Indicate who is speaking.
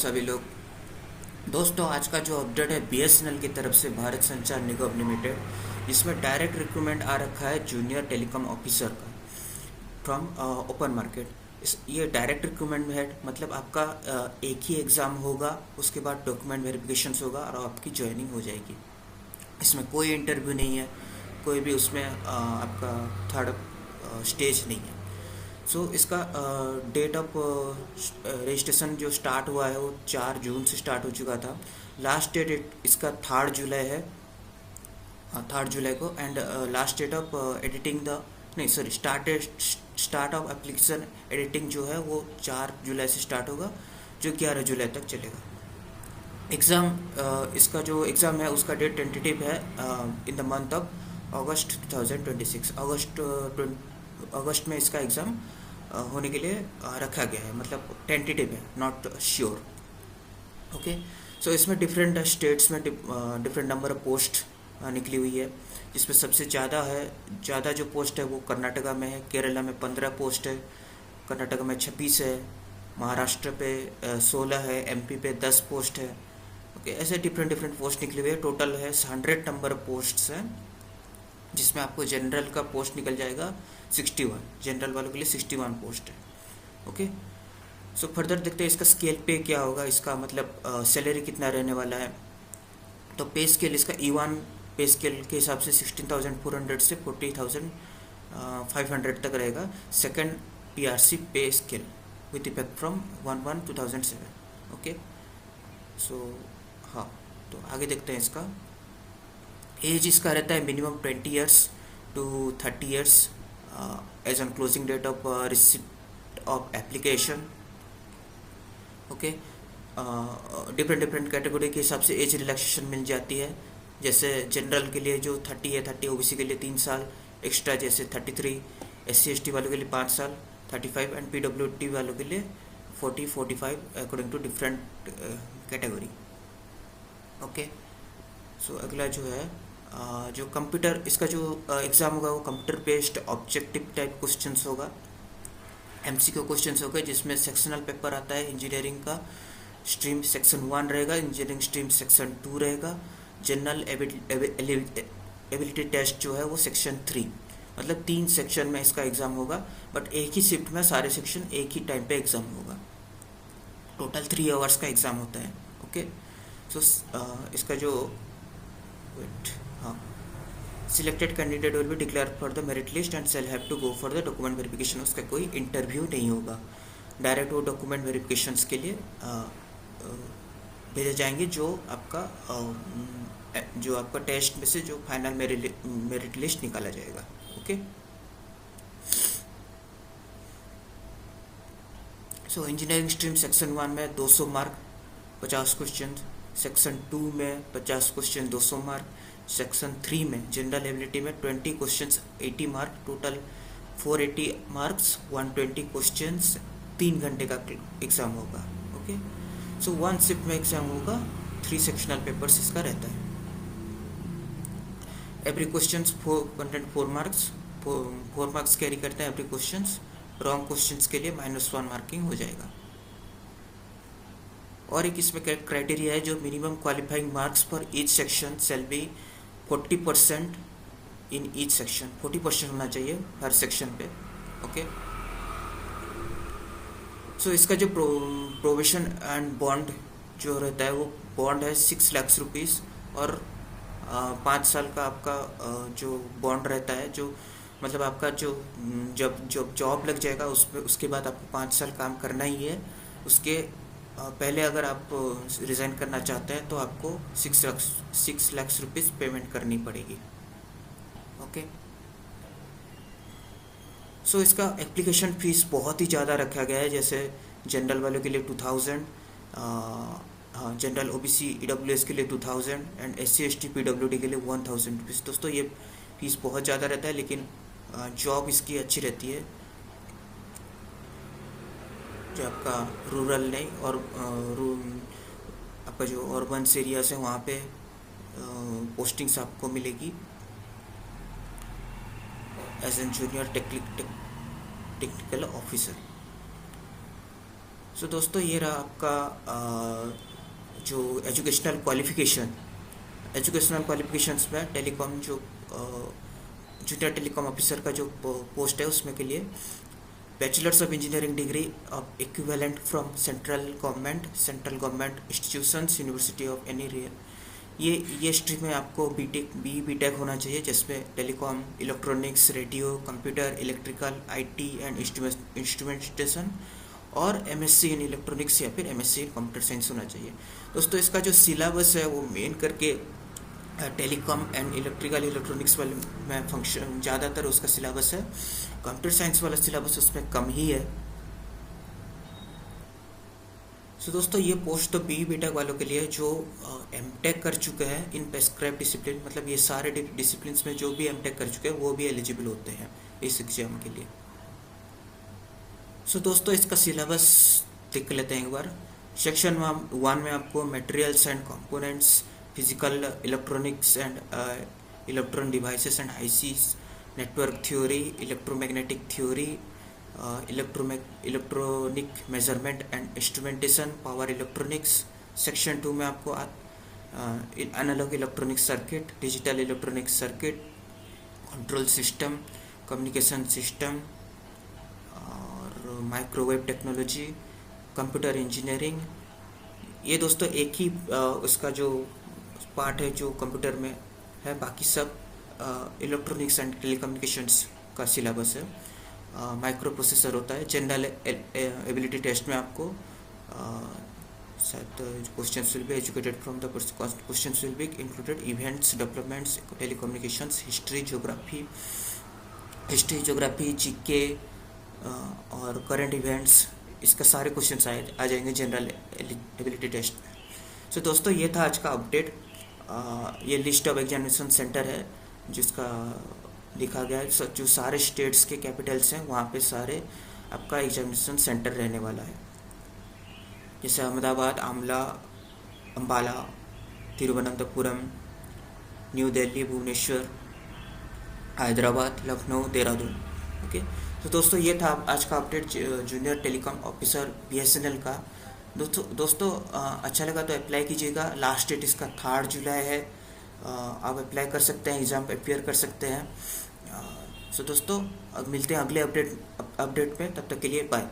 Speaker 1: सभी लोग। दोस्तों, आज का जो अपडेट है बीएसएनएल की तरफ से भारत संचार निगम लिमिटेड, इसमें डायरेक्ट रिक्रूटमेंट आ रखा है जूनियर टेलीकॉम ऑफिसर का फ्रॉम ओपन मार्केट। ये डायरेक्ट रिक्रूटमेंट है, मतलब आपका एक ही एग्ज़ाम होगा, उसके बाद डॉक्यूमेंट वेरिफिकेशन होगा और आपकी ज्वाइनिंग हो जाएगी। इसमें कोई इंटरव्यू नहीं है, कोई भी उसमें आपका थर्ड स्टेज नहीं है। इसका डेट ऑफ रजिस्ट्रेशन जो स्टार्ट हुआ है वो 4 जून से स्टार्ट हो चुका था। लास्ट डेट इसका 3 जुलाई है, 3 जुलाई को। And last date of editing the नहीं sorry start of application editing जो है वो 4 जुलाई से स्टार्ट होगा, जो 11 जुलाई तक चलेगा। एग्ज़ाम इसका जो एग्ज़ाम है उसका डेट टेंटेटिव है इन द मंथ ऑफ अगस्त 2026। अगस्त में इसका एग्ज़ाम होने के लिए रखा गया है, मतलब टेंटेटिव है, नॉट श्योर। ओके, सो इसमें डिफरेंट स्टेट्स में डिफरेंट नंबर ऑफ पोस्ट निकली हुई है, जिसमें सबसे ज़्यादा जो पोस्ट है वो कर्नाटका में है। केरला में 15 पोस्ट है, कर्नाटका में 26 है, महाराष्ट्र पे 16 है, एमपी पे 10 पोस्ट है। ओके, ऐसे डिफरेंट पोस्ट निकली हुई है। टोटल है 100 नंबर ऑफ पोस्ट्स हैं, जिसमें आपको जनरल का पोस्ट निकल जाएगा 61, जनरल वालों के लिए 61 पोस्ट है। ओके, सो फर्दर देखते हैं इसका स्केल पे क्या होगा, इसका मतलब सैलरी कितना रहने वाला है। तो पे स्केल इसका E1 पे स्केल के हिसाब से 16,400 से 40,500 तक रहेगा। Second PRC pay scale with effect from 1/1/2007। Okay, so हाँ, तो आगे देखते हैं इसका एज। इसका रहता है minimum 20 years to 30 years age on closing date of receipt of application. Okay, different category के हिसाब से एज रिलैक्सेशन मिल जाती है। जैसे जनरल के लिए जो 30 है, 30 ओबीसी के लिए 3 साल एक्स्ट्रा, जैसे 33, SC/ST वालों के लिए 5 साल 35, एंड PWD वालों के लिए 40-45 according to different category. Okay, so अगला जो है जो कंप्यूटर, इसका जो एग्ज़ाम होगा वो computer based objective type questions होगा, MCQ क्वेश्चंस होगा, जिसमें सेक्शनल पेपर आता है। इंजीनियरिंग का स्ट्रीम सेक्शन 1 रहेगा, इंजीनियरिंग स्ट्रीम सेक्शन 2 रहेगा। जनरल एबिलिटी टेस्ट जो है वो सेक्शन 3, मतलब 3 सेक्शन में इसका एग्ज़ाम होगा, बट एक ही शिफ्ट में सारे सेक्शन एक ही टाइम पे एग्ज़ाम होगा। टोटल 3 आवर्स का एग्ज़ाम होता है। ओके, सो इसका जो selected candidate will be declare for the merit list and shall have to go for the document verification. उसका कोई इंटरव्यू नहीं होगा, डायरेक्ट वो डॉक्यूमेंट वेरिफिकेशंस के लिए भेजे जाएंगे, जो आपका टेस्ट में से जो फाइनल मेरिट लिस्ट निकाला जाएगा। ओके, सो इंजीनियरिंग स्ट्रीम सेक्शन 1 में 200 मार्क 50 क्वेश्चन, सेक्शन 2 में 50 क्वेश्चन 200 मार्क, सेक्शन 3 में जनरल एबिलिटी में 20 questions 80 mark, total 480 marks 120 questions, 3 घंटे का एग्ज़ाम होगा। ओके, सो 1 शिफ्ट में एग्ज़ाम होगा, 3 सेक्शनल पेपर्स इसका रहता है। Every questions content 4 marks, 4 marks carry करते हैं एवरी क्वेश्चंस। रॉन्ग क्वेश्चंस के लिए -1 मार्किंग हो जाएगा। और एक इसमें क्राइटेरिया है, जो minimum qualifying marks for each section shall be 40% in each section. 40% होना चाहिए हर सेक्शन पे। ओके, सो इसका जो प्रोविशन एंड बॉन्ड जो रहता है वो बॉन्ड है 6 लाख रुपीज़, और 5 साल का आपका जो बॉन्ड रहता है, जो मतलब आपका जो जब जॉब लग जाएगा उसके बाद आपको 5 साल काम करना ही है। उसके पहले अगर आप रिज़ाइन करना चाहते हैं तो आपको 6 लाख रुपीज़ पेमेंट करनी पड़ेगी। ओके, सो इसका एप्लीकेशन फ़ीस बहुत ही ज़्यादा रखा गया है। जैसे जनरल वालों के लिए 2000, हाँ, जनरल OBC EWS के लिए 2000 एंड SC/ST PWD के लिए 1000 रुपीज़। दोस्तों, ये फ़ीस बहुत ज़्यादा रहता है, लेकिन जॉब इसकी अच्छी रहती है। जो आपका रूरल नहीं और आपका जो अर्बन एरियाज है वहाँ पे पोस्टिंग्स आपको मिलेगी as an junior technical officer. So दोस्तों ये रहा आपका जो एजुकेशनल क्वालिफिकेशंस में टेलीकॉम जो जूनियर टेलीकॉम ऑफिसर का जो पोस्ट है उसमें के लिए bachelor's of engineering degree of equivalent from central government institutions university of any ये स्ट्रीम में आपको बीटेक होना चाहिए, जिसमें telecom, electronics, radio, computer, electrical, IT and instrumentation और एमएससी इन इलेक्ट्रॉनिक्स या फिर एमएससी इन कंप्यूटर साइंस होना चाहिए। दोस्तों इसका जो सिलेबस है वो मेन करके टेलीकॉम एंड इलेक्ट्रॉनिक्स वाले में फंक्शन ज़्यादातर उसका सिलेबस है। कंप्यूटर साइंस वाला सिलेबस उसमें कम ही है। सो दोस्तों ये पोस्ट तो बीटेक वालों के लिए जो एमटेक कर चुके हैं इन प्रेस्क्राइब डिसिप्लिन, मतलब ये सारे डिसिप्लिन में जो भी एमटेक कर चुके हैं वो भी एलिजिबल होते हैं इस एग्जाम के लिए। सो दोस्तों इसका सिलेबस देख लेते हैं एक बार। सेक्शन 1 में आपको materials and components, physical electronics and electronic devices and ICs, network theory, electromagnetic theory, electronic measurement and instrumentation, power electronics. Section 2 में आपको analog electronic circuit, digital electronic circuit, control system, communication system और microwave technology, computer engineering. ये दोस्तों एक ही उसका जो part है जो कंप्यूटर में है, बाकी सब इलेक्ट्रॉनिक्स एंड टेलीकम्युनिकेशंस का सिलेबस है। माइक्रो प्रोसेसर होता है। जनरल एबिलिटी टेस्ट में आपको शायद questions will be educated from the questions will be included events, developments, telecommunications, history, geography, GK और करंट इवेंट्स। इसका सारे क्वेश्चंस आ जाएंगे जनरल एबिलिटी टेस्ट में। सो दोस्तों ये था आज का अपडेट। ये लिस्ट ऑफ एग्जामिनेशन सेंटर है जिसका लिखा गया है, जो सारे स्टेट्स के कैपिटल्स हैं वहाँ पे सारे आपका एग्जामिनेशन सेंटर रहने वाला है। जैसे अहमदाबाद, अम्बाला, तिरुवनंतपुरम, न्यू दिल्ली, भुवनेश्वर, हैदराबाद, लखनऊ, देहरादून। ओके, तो दोस्तों ये था आज का update junior telecom officer BSNL का। दोस्तों अच्छा लगा तो अप्लाई कीजिएगा। लास्ट डेट इसका 3 जुलाई है। आप अप्लाई कर सकते हैं, एग्ज़ाम अपियर कर सकते हैं। सो दोस्तों अब मिलते हैं अगले अपडेट में, तब तक के लिए बाय।